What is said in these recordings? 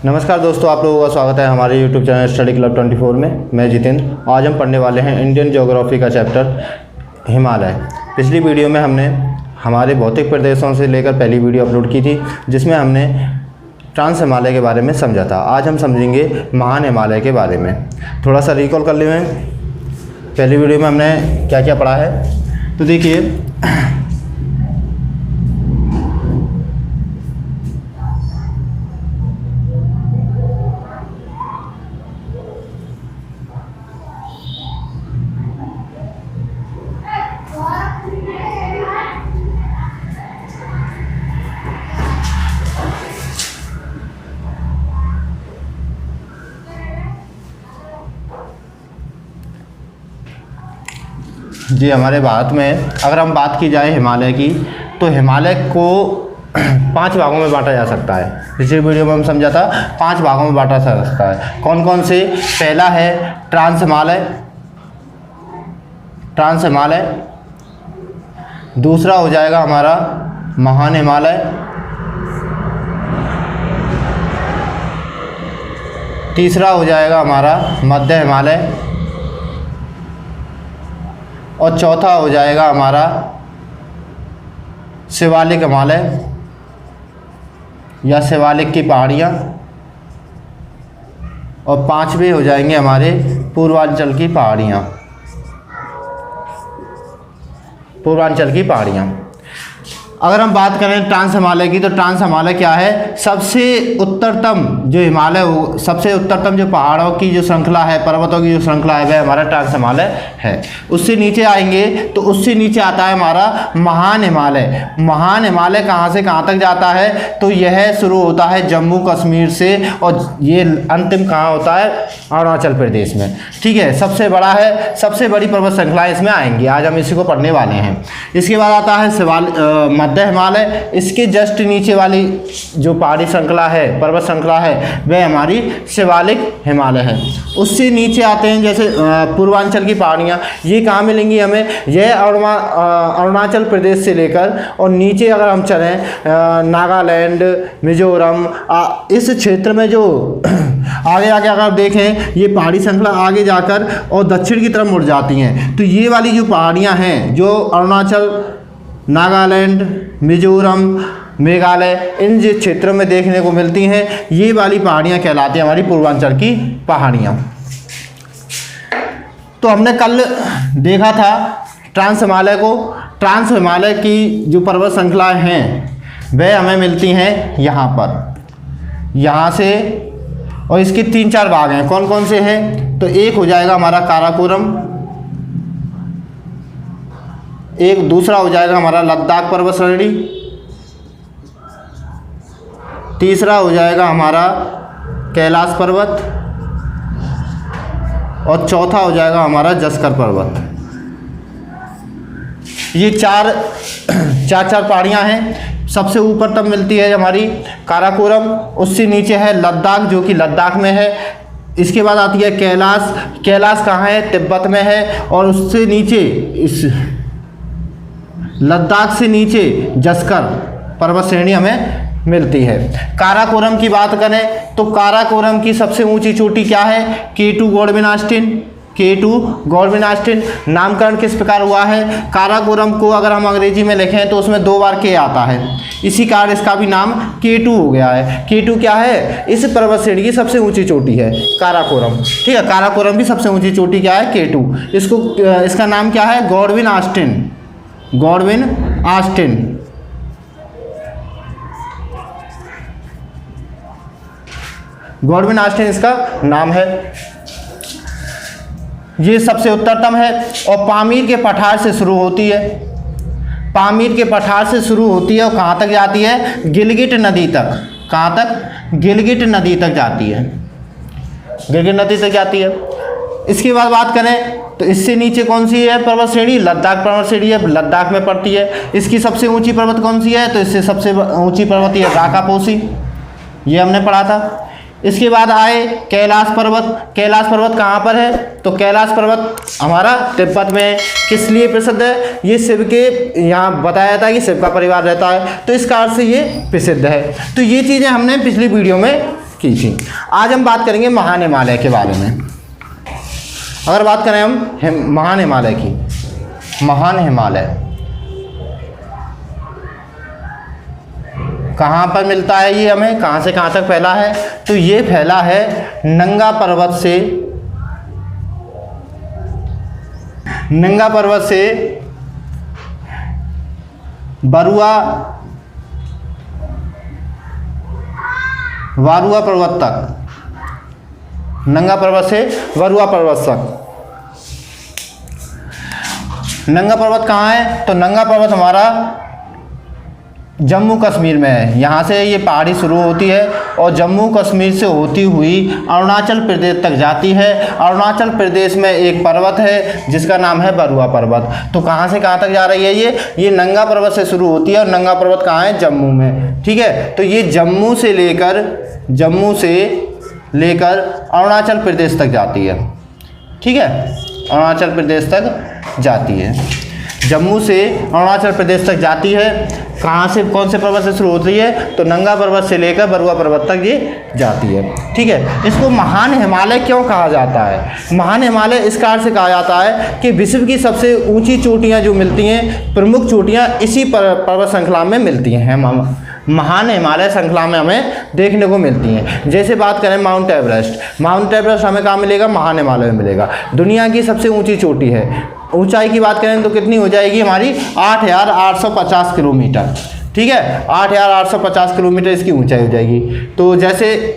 नमस्कार दोस्तों, आप लोगों का स्वागत है हमारे YouTube चैनल स्टडी क्लब 24 में। मैं जितेंद्र। आज हम पढ़ने वाले हैं इंडियन ज्योग्राफी का चैप्टर हिमालय। पिछली वीडियो में हमने हमारे भौतिक प्रदेशों से लेकर पहली वीडियो अपलोड की थी, जिसमें हमने ट्रांस हिमालय के बारे में समझा था। आज हम समझेंगे महान हिमालय के बारे में। थोड़ा सा रिकॉल कर लें, पहली वीडियो में हमने क्या क्या पढ़ा है। तो देखिए, जी हमारे भारत में अगर हम बात की जाए हिमालय की, तो हिमालय को 5 भागों में बांटा जा सकता है। पिछली वीडियो में हम समझा था 5 भागों में बांटा जा सकता है। कौन कौन से? पहला है ट्रांस हिमालय, ट्रांस हिमालय। दूसरा हो जाएगा हमारा महान हिमालय। तीसरा हो जाएगा हमारा मध्य हिमालय। और चौथा हो जाएगा हमारा शिवालिक हिमालय या शिवालिक की पहाड़ियाँ। और 5वें हो जाएंगे हमारे पूर्वांचल की पहाड़ियाँ, पूर्वांचल की पहाड़ियाँ। अगर हम बात करें ट्रांस हिमालय की, तो ट्रांस हिमालय क्या है? सबसे उत्तरतम जो हिमालय हो, सबसे उत्तरतम जो पहाड़ों की जो श्रृंखला है, पर्वतों की जो श्रृंखला है, वह हमारा ट्रांस हिमालय है। उससे नीचे आएंगे तो उससे नीचे आता है हमारा महान हिमालय। महान हिमालय कहाँ से कहाँ तक जाता है? तो यह शुरू होता है जम्मू कश्मीर से और ये अंतिम कहाँ होता है? अरुणाचल प्रदेश में। ठीक है, सबसे बड़ा है, सबसे बड़ी पर्वत श्रृंखला इसमें आएंगी। आज हम इसी को पढ़ने वाले हैं। इसके बाद आता है मध्य हिमालय। इसके जस्ट नीचे वाली जो पहाड़ी श्रृंखला है, पर्वत श्रृंखला है, वह हमारी शिवालिक हिमालय है। उससे नीचे आते हैं जैसे पूर्वांचल की पहाड़ियाँ। ये कहाँ मिलेंगी हमें? यह अरुणाचल प्रदेश से लेकर और नीचे अगर हम चलें नागालैंड, मिजोरम, इस क्षेत्र में जो आगे आगे अगर देखें, ये पहाड़ी श्रृंखला आगे जाकर और दक्षिण की तरफ मुड़ जाती हैं। तो ये वाली जो पहाड़ियाँ हैं, जो अरुणाचल, नागालैंड, मिजोरम, मेघालय, इन जिस क्षेत्रों में देखने को मिलती हैं, ये वाली पहाड़ियाँ कहलाती हैं हमारी पूर्वांचल की पहाड़ियाँ। तो हमने कल देखा था ट्रांस हिमालय को। ट्रांस हिमालय की जो पर्वत श्रृंखलाएँ हैं, वह हमें मिलती हैं यहाँ पर, यहाँ से। और इसके 3-4 भाग हैं। कौन कौन से हैं? तो एक हो जाएगा हमारा काराकोरम, एक दूसरा हो जाएगा हमारा लद्दाख पर्वत श्रेणी, तीसरा हो जाएगा हमारा कैलाश पर्वत और चौथा हो जाएगा हमारा जस्कर पर्वत। ये चार पहाड़ियाँ हैं। सबसे ऊपर तब मिलती है हमारी काराकोरम, उससे नीचे है लद्दाख, जो कि लद्दाख में है। इसके बाद आती है कैलाश। कैलाश कहाँ है? तिब्बत में है। और उससे नीचे, इस लद्दाख से नीचे जस्कर पर्वत श्रेणी हमें मिलती है। काराकोरम की बात करें तो काराकोरम की सबसे ऊंची चोटी क्या है? K2 Godwin Austen. K2 Godwin Austen. नामकरण किस प्रकार हुआ है? काराकोरम को अगर हम अंग्रेजी में लिखें तो उसमें 2 बार K आता है, इसी कारण इसका भी नाम K2 हो गया है। K2 क्या है? इस पर्वत श्रेणी की सबसे ऊंची चोटी है काराकोरम। ठीक है, काराकोरम की सबसे ऊंची चोटी क्या है? K2। इसका नाम क्या है? Godwin Austen, Godwin Austen. Godwin Austen इसका नाम है। ये सबसे उत्तरतम है और पामीर के पठार से शुरू होती है। पामीर के पठार से शुरू होती है और कहाँ तक जाती है? गिलगिट नदी तक। कहाँ तक? गिलगिट नदी तक जाती है, गिलगिट नदी तक जाती है। इसके बाद बात करें तो इससे नीचे कौन सी है पर्वत श्रेणी? लद्दाख पर्वत श्रेणी है, लद्दाख में पड़ती है। इसकी सबसे ऊंची पर्वत कौन सी है? तो इससे सबसे ऊंची पर्वत है राकापोसी, ये हमने पढ़ा था। इसके बाद आए कैलाश पर्वत। कैलाश पर्वत कहाँ पर है? तो कैलाश पर्वत हमारा तिब्बत में है। किस लिए प्रसिद्ध है? ये शिव के, यहाँ बताया था कि शिव का परिवार रहता है, तो इस कारण से ये प्रसिद्ध है। तो ये चीज़ें हमने पिछली वीडियो में की थी। आज हम बात करेंगे महान हिमालय के बारे में। अगर बात करें हम महान हिमालय की, महान हिमालय कहाँ पर मिलता है, ये हमें कहाँ से कहाँ तक फैला है, तो ये फैला है नंगा पर्वत से, नंगा पर्वत से वारुआ पर्वत तक, नंगा पर्वत से वरुआ पर्वत तक। नंगा पर्वत कहाँ है, तो नंगा पर्वत हमारा जम्मू कश्मीर में है। यहाँ से ये पहाड़ी शुरू होती है और जम्मू कश्मीर से होती हुई अरुणाचल प्रदेश तक जाती है। अरुणाचल प्रदेश में एक पर्वत है जिसका नाम है बरुआ पर्वत। तो कहाँ से कहाँ तक जा रही है ये नंगा पर्वत से शुरू होती है और नंगा पर्वत कहाँ है, जम्मू में। ठीक है, तो ये जम्मू से लेकर अरुणाचल प्रदेश तक जाती है। ठीक है, अरुणाचल प्रदेश तक जाती है, जम्मू से अरुणाचल प्रदेश तक जाती है। कहाँ से, कौन से पर्वत से शुरू होती है, तो नंगा पर्वत से लेकर बरुआ पर्वत तक ये जाती है। ठीक है, इसको महान हिमालय क्यों कहा जाता है? महान हिमालय इस कारण से कहा जाता है कि विश्व की सबसे ऊंची चोटियाँ जो मिलती हैं, प्रमुख चोटियाँ इसी पर्वत श्रृंखला में मिलती हैं, महान हिमालय श्रृंखला में हमें देखने को मिलती हैं। जैसे बात करें माउंट एवरेस्ट, माउंट एवरेस्ट हमें कहाँ मिलेगा, महान हिमालय में मिलेगा। दुनिया की सबसे ऊंची चोटी है, ऊंचाई की बात करें तो कितनी हो जाएगी हमारी, 8,850 किलोमीटर। ठीक है, 8,850 किलोमीटर इसकी ऊंचाई हो जाएगी। तो जैसे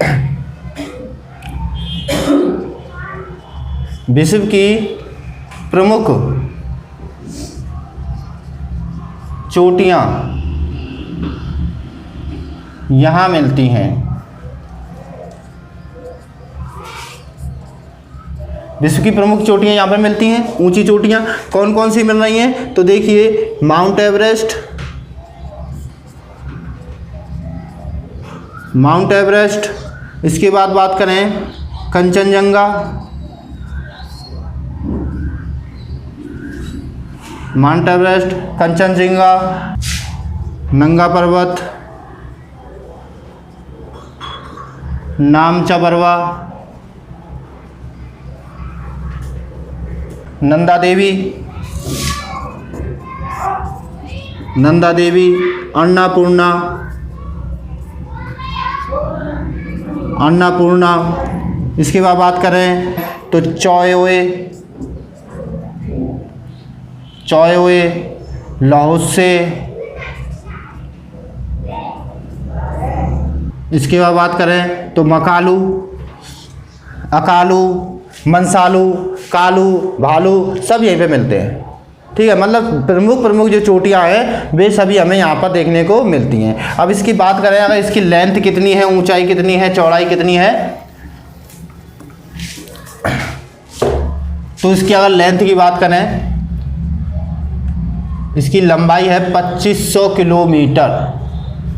विश्व की प्रमुख चोटियाँ यहाँ मिलती हैं, विश्व की प्रमुख चोटियाँ यहाँ पर मिलती हैं। ऊंची चोटियाँ कौन कौन सी मिल रही हैं, तो देखिए माउंट एवरेस्ट, इसके बाद बात करें कंचनजंगा, माउंट एवरेस्ट, कंचनजंगा, नंगा पर्वत, नामचा बरवा, नंदा देवी, अन्नपूर्णा, इसके बाद बात करें तो चॉयओए, लाओसे, इसके बाद बात करें तो मकालू, अकालू, मंसालू, कालू, भालू, सब यहीं पे मिलते हैं। ठीक है, मतलब प्रमुख जो चोटियाँ हैं वे सभी हमें यहाँ पर देखने को मिलती हैं। अब इसकी बात करें, अगर इसकी लेंथ कितनी है, ऊंचाई कितनी है, चौड़ाई कितनी है, तो इसकी अगर लेंथ की बात करें, इसकी लंबाई है 2500 किलोमीटर।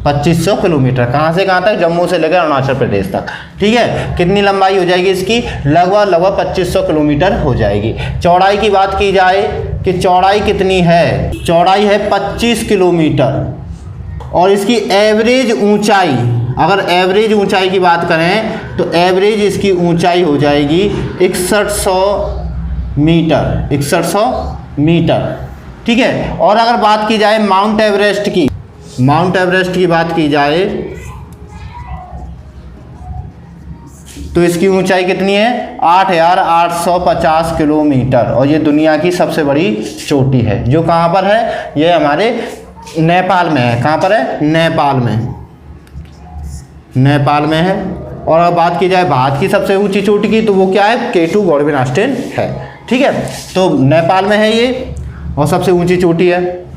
2500 किलोमीटर, कहाँ से कहाँ तक, जम्मू से लेकर अरुणाचल प्रदेश तक। ठीक है, कितनी लंबाई हो जाएगी इसकी, लगभग 2500 किलोमीटर हो जाएगी। चौड़ाई की बात की जाए कि चौड़ाई कितनी है, चौड़ाई है 25 किलोमीटर। और इसकी एवरेज ऊंचाई, अगर एवरेज ऊंचाई की बात करें तो एवरेज इसकी ऊंचाई हो जाएगी 6100 मीटर। ठीक है, और अगर बात की जाए माउंट एवरेस्ट की बात की जाए तो इसकी ऊंचाई कितनी है, 8,850 किलोमीटर। और ये दुनिया की सबसे बड़ी चोटी है, जो कहाँ पर है, ये हमारे नेपाल में है। कहाँ पर है, नेपाल में है। और अब बात की जाए भारत की सबसे ऊंची चोटी की, तो वो क्या है, K2 गॉडविन ऑस्टिन है। ठीक है, तो नेपाल में है ये और सबसे ऊंची चोटी है।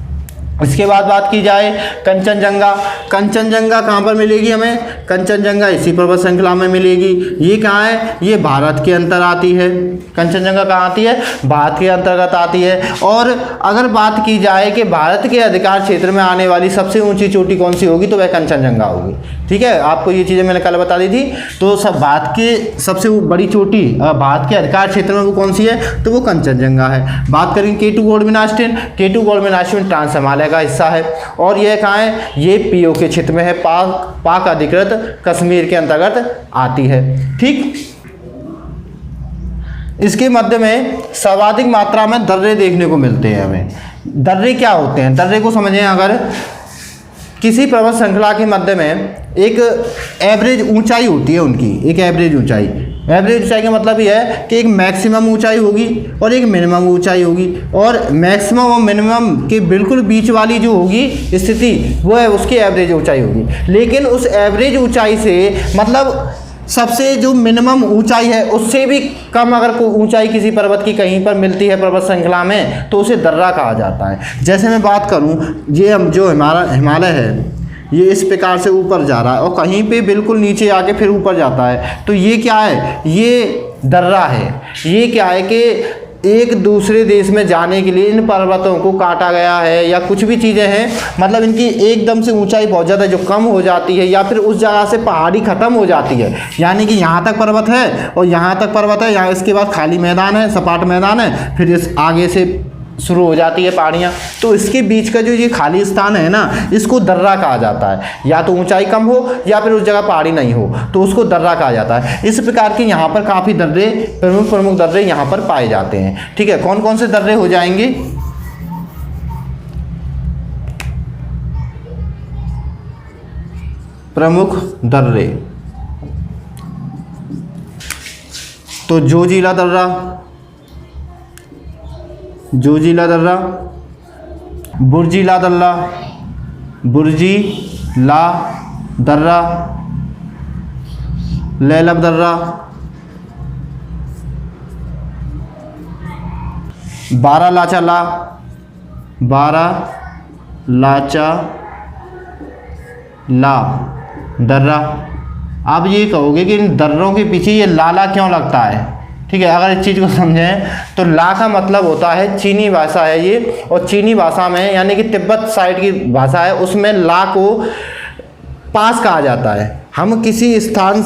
इसके बाद बात की जाए कंचनजंगा कहाँ पर मिलेगी हमें, कंचनजंगा इसी पर्वत श्रृंखला में मिलेगी। ये कहाँ है, ये भारत के अंतर आती है। कंचनजंगा कहाँ आती है, भारत के अंतर्गत आती है। और अगर बात की जाए कि भारत के अधिकार क्षेत्र में आने वाली सबसे ऊंची चोटी कौन सी होगी, तो वह कंचनजंगा होगी। ठीक है, आपको ये चीज़ें मैंने कल बता दी थी। तो सब भारत के सबसे बड़ी चोटी भारत के अधिकार क्षेत्र में वो कौन सी है, तो वो कंचनजंगा है। बात करेंगे K2 Godwin Austen trans Himalaya का हिस्सा है। और यह कहाँ है, ये पीओके क्षेत्र में है, पाक अधिकृत कश्मीर के अंतर्गत आती है। ठीक, इसके मध्य में सर्वाधिक मात्रा में दर्रे देखने को मिलते हैं हमें। दर्रे क्या होते हैं, दर्रे को समझें, अगर किसी पर्वत श्रृंखला के मध्य में एक एवरेज ऊंचाई होती है उनकी, एक एवरेज ऊंचाई। एवरेज ऊंचाई का मतलब यह है कि एक मैक्सिमम ऊंचाई होगी और एक मिनिमम ऊंचाई होगी, और मैक्सिमम और मिनिमम के बिल्कुल बीच वाली जो होगी स्थिति वो है उसकी एवरेज ऊंचाई होगी। लेकिन उस एवरेज ऊंचाई से मतलब सबसे जो मिनिमम ऊंचाई है उससे भी कम अगर कोई ऊंचाई किसी पर्वत की कहीं पर मिलती है पर्वत श्रृंखला में तो उसे दर्रा कहा जाता है। जैसे मैं बात करूं, ये हम जो हिमालय है ये इस प्रकार से ऊपर जा रहा है और कहीं पे बिल्कुल नीचे आके फिर ऊपर जाता है, तो ये क्या है, ये दर्रा है। ये क्या है कि एक दूसरे देश में जाने के लिए इन पर्वतों को काटा गया है या कुछ भी चीज़ें हैं, मतलब इनकी एकदम से ऊंचाई बहुत ज़्यादा जो कम हो जाती है या फिर उस जगह से पहाड़ी ख़त्म हो जाती है, यानी कि यहाँ तक पर्वत है और यहाँ तक पर्वत है, यहाँ इसके बाद खाली मैदान है, सपाट मैदान है, फिर इस आगे से शुरू हो जाती है पहाड़ियाँ, तो इसके बीच का जो ये खाली स्थान है ना, इसको दर्रा कहा जाता है। या तो ऊंचाई कम हो या फिर उस जगह पहाड़ी नहीं हो तो उसको दर्रा कहा जाता है। इस प्रकार के यहाँ पर काफ़ी दर्रे, प्रमुख दर्रे यहाँ पर पाए जाते हैं। ठीक है, कौन कौन से दर्रे हो जाएंगे, प्रमुख दर्रे, तो जोजिला दर्रा, जोजिला दर्रा, बुर्जिला दर्रा, बुर्जिला दर्रा, लैलब दर्रा, बारालाचा ला दर्रा। आप ये कहोगे कि इन दर्रों के पीछे ये लाला क्यों लगता है। ठीक है, अगर इस चीज़ को समझें तो ला का मतलब होता है, चीनी भाषा है ये, और चीनी भाषा में यानी कि तिब्बत साइड की भाषा है, उसमें ला को पास कहा जाता है। हम किसी स्थान,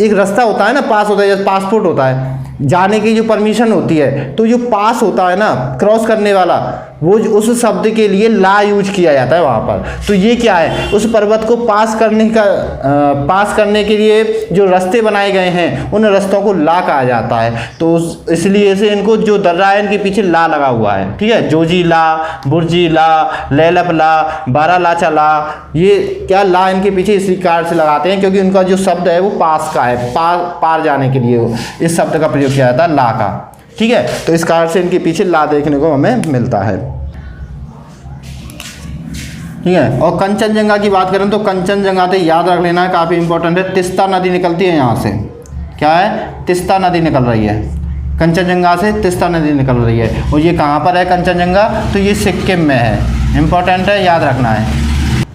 एक रास्ता होता है ना, पास होता है, जैसे पासपोर्ट होता है, जाने की जो परमिशन होती है, तो जो पास होता है ना, क्रॉस करने वाला, वो उस शब्द के लिए ला यूज किया जाता है वहाँ पर। तो ये क्या है, उस पर्वत को पास करने के लिए जो रास्ते बनाए गए हैं उन रास्तों को ला कहा जाता है। तो इसलिए से इनको जो दर्रा है इनके पीछे ला लगा हुआ है। ठीक है, जोजिला, बुर्जिला, लैलब ला, बारालाचा ला, ये क्या ला इनके पीछे इसी कारण से लगाते हैं क्योंकि उनका जो शब्द है वो पास का है, पार जाने के लिए इस शब्द का प्रयोग किया जाता है, ला का। ठीक है, तो इस कारण से इनके पीछे ला देखने को हमें मिलता है। ठीक है, और कंचनजंगा की बात करें तो कंचनजंगा तो याद रख लेना है, काफ़ी इंपॉर्टेंट है। तिस्ता नदी निकलती है यहाँ से, क्या है, तिस्ता नदी निकल रही है, कंचनजंगा से तिस्ता नदी निकल रही है। और ये कहाँ पर है कंचनजंगा, तो ये सिक्किम में है, इंपॉर्टेंट है, याद रखना है।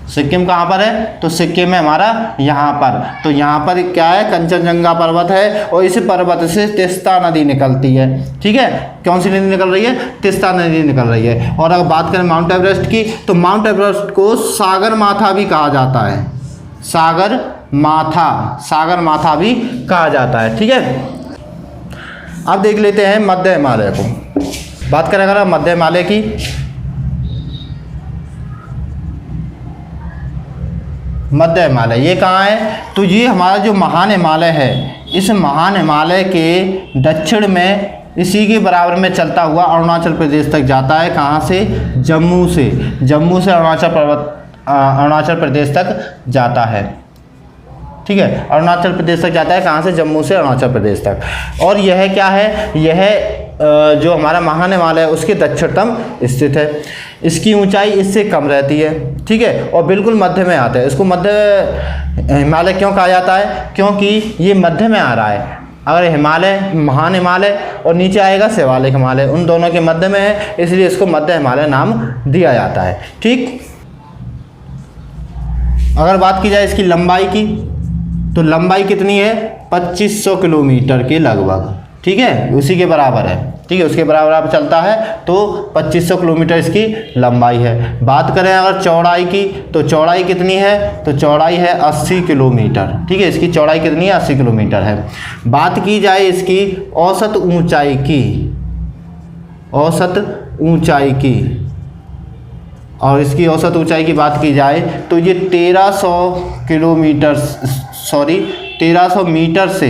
सिक्किम कहाँ पर है, तो सिक्किम है हमारा यहाँ पर। तो यहाँ पर क्या है, कंचनजंगा पर्वत है और इस पर्वत से तिस्ता नदी निकलती है। ठीक है, कौन सी नदी निकल रही है, तिस्ता नदी निकल रही है। और अगर बात करें माउंट एवरेस्ट की, तो माउंट एवरेस्ट को सागर माथा भी कहा जाता है, सागर माथा भी कहा जाता है। ठीक है, अब देख लेते हैं मध्य हिमालय को। बात करें अगर मध्य हिमालय की, मध्य हिमालय ये कहाँ है, तो ये हमारा जो महान हिमालय है, इस महान हिमालय के दक्षिण में इसी के बराबर में चलता हुआ अरुणाचल प्रदेश तक जाता है। कहाँ से, जम्मू से अरुणाचल प्रदेश तक जाता है। ठीक है, अरुणाचल प्रदेश तक जाता है, कहाँ से, जम्मू से अरुणाचल प्रदेश तक। और यह क्या है, यह जो हमारा महान हिमालय है उसके दक्षिणतम स्थित है। इसकी ऊंचाई इससे कम रहती है। ठीक है, और बिल्कुल मध्य में आता है। इसको मध्य हिमालय क्यों कहा जाता है, क्योंकि ये मध्य में आ रहा है। अगर हिमालय, महान हिमालय और नीचे आएगा शिवालिक हिमालय, उन दोनों के मध्य में है, इसलिए इसको मध्य हिमालय नाम दिया जाता है। ठीक, अगर बात की जाए इसकी लंबाई की, तो लंबाई कितनी है, 2500 किलोमीटर के लगभग। ठीक है, उसी के बराबर है। ठीक है, उसके बराबर आप चलता है तो 2500 किलोमीटर इसकी लंबाई है। बात करें अगर चौड़ाई की, तो चौड़ाई कितनी है, तो चौड़ाई है 80 किलोमीटर। ठीक है, इसकी चौड़ाई कितनी है, 80 किलोमीटर है। बात की जाए इसकी औसत ऊंचाई की, और इसकी औसत ऊंचाई की बात की जाए तो ये 1300 मीटर से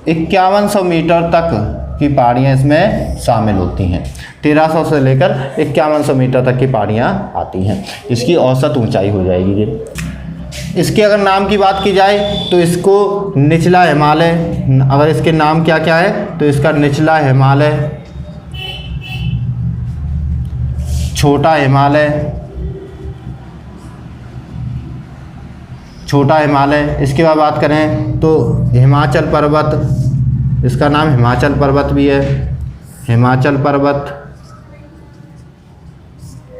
5100 मीटर तक की पहाड़ियाँ इसमें शामिल होती हैं। 1300 से लेकर 5100 मीटर तक की पहाड़ियाँ आती हैं, इसकी औसत ऊंचाई हो जाएगी ये। इसके अगर नाम की बात की जाए तो इसको निचला हिमालय, अगर इसके नाम क्या क्या है तो इसका निचला हिमालय, छोटा हिमालय, इसके बाद बात करें तो हिमाचल पर्वत, इसका नाम हिमाचल पर्वत भी है, हिमाचल पर्वत।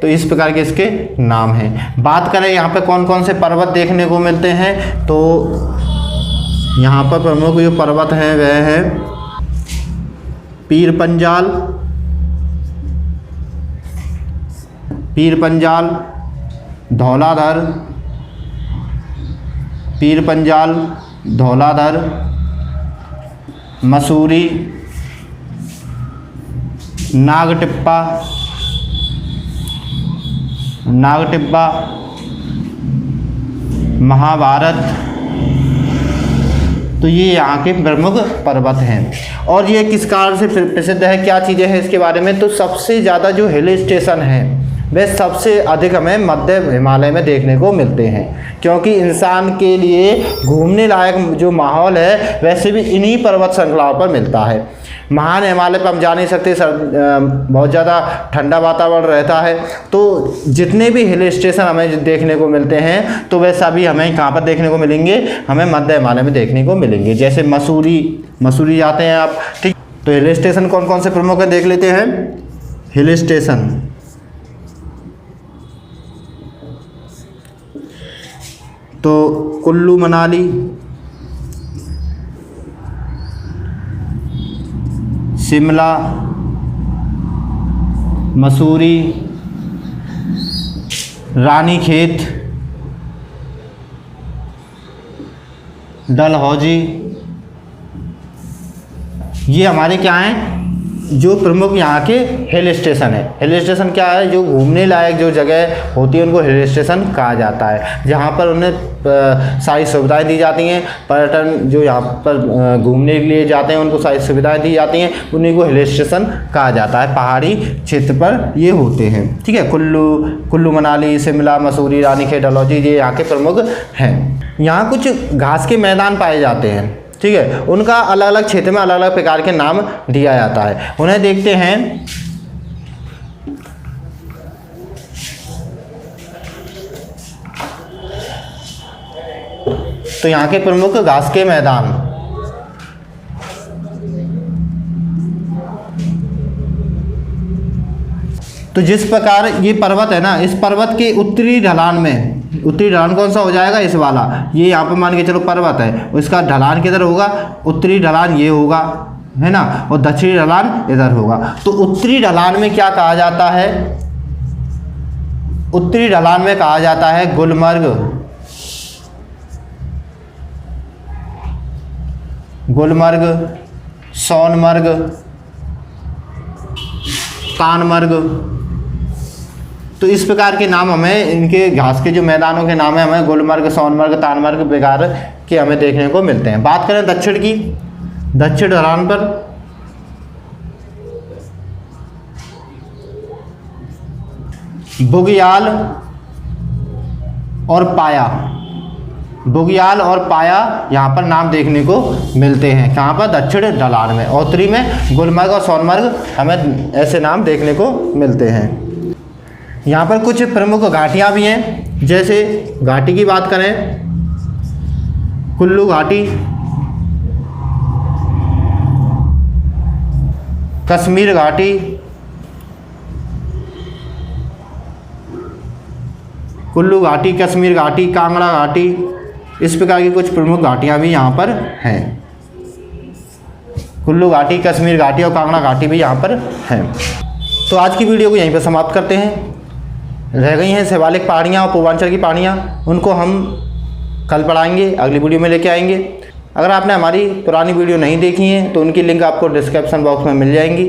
तो इस प्रकार के इसके नाम हैं। बात करें यहाँ पे कौन कौन से पर्वत देखने को मिलते हैं तो यहाँ पर प्रमुख जो पर्वत हैं वह हैं पीर पंजाल, धौलाधर, मसूरी, नागटिब्बा, महाभारत। तो ये यहाँ के प्रमुख पर्वत हैं। और ये किस कारण से प्रसिद्ध है, क्या चीज़ें हैं इसके बारे में, तो सबसे ज़्यादा जो हिल स्टेशन हैं वह सबसे अधिक हमें मध्य हिमालय में देखने को मिलते हैं, क्योंकि इंसान के लिए घूमने लायक जो माहौल है वैसे भी इन्हीं पर्वत श्रृंखलाओं पर मिलता है। महान हिमालय पर हम जा नहीं सकते, बहुत ज़्यादा ठंडा वातावरण रहता है, तो जितने भी हिल स्टेशन हमें देखने को मिलते हैं तो वह सभी हमें कहाँ पर देखने को मिलेंगे, हमें मध्य हिमालय में देखने को मिलेंगे। जैसे मसूरी जाते हैं आप, ठीक। तो हिल स्टेशन कौन कौन से प्रमुख है देख लेते हैं। हिल स्टेशन तो कुल्लू मनाली, शिमला, मसूरी, रानीखेत, डलहौजी, ये हमारे क्या हैं जो प्रमुख यहाँ के हिल स्टेशन है। हिल स्टेशन क्या है, जो घूमने लायक जो जगह होती है उनको हिल स्टेशन कहा जाता है, जहाँ पर उन्हें सारी सुविधाएं दी जाती हैं। पर्यटन जो यहाँ पर घूमने के लिए जाते हैं उनको सारी सुविधाएं दी जाती हैं, उन्हीं को हिल स्टेशन कहा जाता है। पहाड़ी क्षेत्र पर ये होते हैं, ठीक है। कुल्लू मनाली, शिमला, मसूरी, रानीखेत, डलहौजी ये यहाँ के प्रमुख हैं। यहाँ कुछ घास के मैदान पाए जाते हैं, ठीक है। उनका अलग अलग क्षेत्र में अलग अलग प्रकार के नाम दिया जाता है, उन्हें देखते हैं। तो यहाँ के प्रमुख घास के मैदान, तो जिस प्रकार ये पर्वत है ना, इस पर्वत के उत्तरी ढलान में, उत्तरी ढलान कौन सा हो जाएगा, इस वाला, ये यहाँ पर मान के चलो पर्वत है, उसका ढलान किधर होगा, उत्तरी ढलान ये होगा, है ना, और दक्षिणी ढलान इधर होगा। तो उत्तरी ढलान में क्या कहा जाता है, उत्तरी ढलान में कहा जाता है गुलमर्ग, सोनमर्ग, तानमर्ग। तो इस प्रकार के नाम हमें इनके घास के जो मैदानों के नाम है हमें गुलमर्ग, सोनमर्ग, तानमर्ग प्रकार के हमें देखने को मिलते हैं। बात करें दक्षिण की, दक्षिण ढलान पर बुग्याल और पाया यहाँ पर नाम देखने को मिलते हैं। कहाँ पर, दक्षिण ढलान में। और उत्तरी में गुलमर्ग और सोनमर्ग हमें ऐसे नाम देखने को मिलते हैं। यहाँ पर कुछ प्रमुख घाटियाँ भी हैं, जैसे घाटी की बात करें, कुल्लू घाटी, कश्मीर घाटी, कुल्लू घाटी, कश्मीर घाटी, कांगड़ा घाटी, इस प्रकार की कुछ प्रमुख घाटियाँ भी यहाँ पर हैं। कुल्लू घाटी, कश्मीर घाटी और कांगड़ा घाटी भी यहाँ पर हैं। तो आज की वीडियो को यहीं पर समाप्त करते हैं। रह गई हैं शिवालिक पहाड़ियाँ और पूर्वांचल की पहाड़ियाँ, उनको हम कल पढ़ाएंगे, अगली वीडियो में लेके आएंगे। अगर आपने हमारी पुरानी वीडियो नहीं देखी है तो उनकी लिंक आपको डिस्क्रिप्शन बॉक्स में मिल जाएंगी।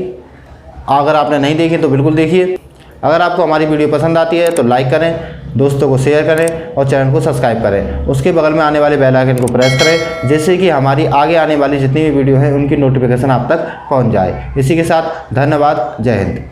अगर आपने नहीं देखी तो बिल्कुल देखिए। अगर आपको हमारी वीडियो पसंद आती है तो लाइक करें, दोस्तों को शेयर करें और चैनल को सब्सक्राइब करें। उसके बगल में आने वाले बेल आइकन को प्रेस करें, जिससे कि हमारी आगे आने वाली जितनी भी वीडियो हैं उनकी नोटिफिकेशन आप तक पहुंच जाए। इसी के साथ धन्यवाद। जय हिंद।